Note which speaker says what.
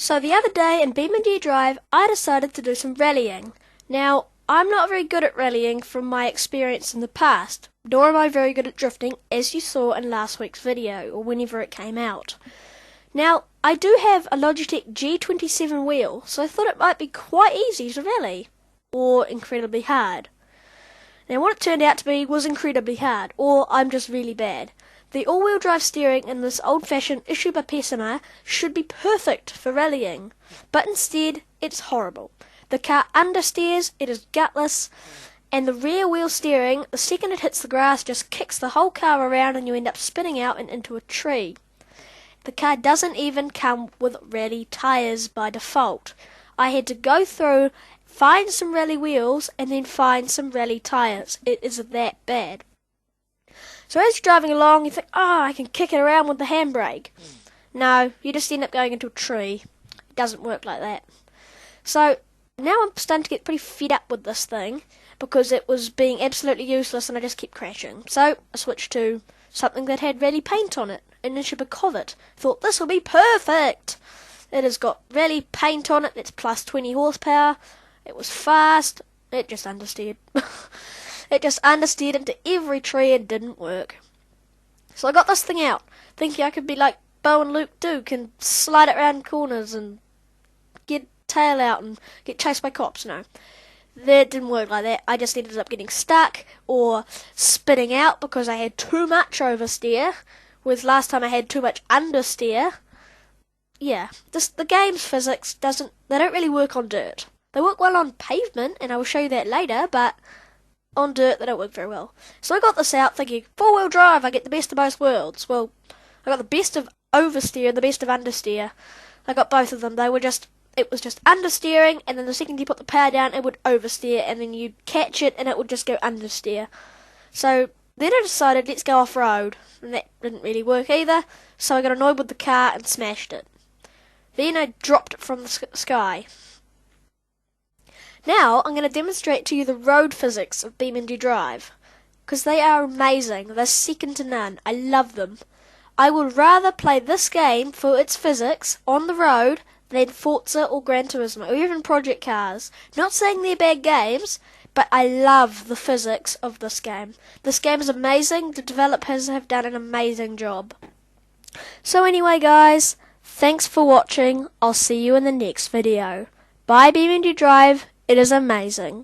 Speaker 1: So the other day in BeamNG.Drive, I decided to do some rallying. Now, I'm not very good at rallying from my experience in the past, nor am I very good at drifting, as you saw in last week's video, or whenever it came out. Now, I do have a Logitech G27 wheel, so I thought it might be quite easy to rally, or incredibly hard. Now, what it turned out to be was incredibly hard, or I'm just really bad. The all-wheel drive steering in this old-fashioned Ibishu Pessima should be perfect for rallying, but instead it's horrible. The car understeers, it is gutless, and the rear wheel steering, the second it hits the grass, just kicks the whole car around and you end up spinning out and into a tree. The car doesn't even come with rally tyres by default. I had to go through, find some rally wheels, and then find some rally tyres. It is that bad. So as you're driving along, you think, oh, I can kick it around with the handbrake. No, you just end up going into a tree. It doesn't work like that. So now I'm starting to get pretty fed up with this thing because it was being absolutely useless and I just kept crashing. So I switched to something that had rally paint on it, an Ibishu Pessima. Thought this will be perfect. It has got rally paint on it. It's plus 20 horsepower. It was fast. It just understeered. It just understeered into every tree and didn't work. So I got this thing out, thinking I could be like Bo and Luke Duke and slide it around corners and get tail out and get chased by cops. No, that didn't work like that. I just ended up getting stuck or spinning out because I had too much oversteer, whereas last time I had too much understeer. Yeah, the game's physics they don't really work on dirt. They work well on pavement, and I will show you that later, but on dirt, they don't work very well. So I got this out thinking, four-wheel drive, I get the best of both worlds. Well, I got the best of oversteer and the best of understeer. I got both of them. It was just understeering, and then the second you put the power down, it would oversteer, and then you'd catch it, and it would just go understeer. So then I decided, let's go off-road, and that didn't really work either, so I got annoyed with the car and smashed it. Then I dropped it from the sky. Now, I'm going to demonstrate to you the road physics of BeamNG.Drive, because they are amazing. They're second to none. I love them. I would rather play this game for its physics on the road than Forza or Gran Turismo, or even Project Cars. Not saying they're bad games, but I love the physics of this game. This game is amazing. The developers have done an amazing job. So anyway, guys, thanks for watching. I'll see you in the next video. Bye, BeamNG.Drive. It is amazing.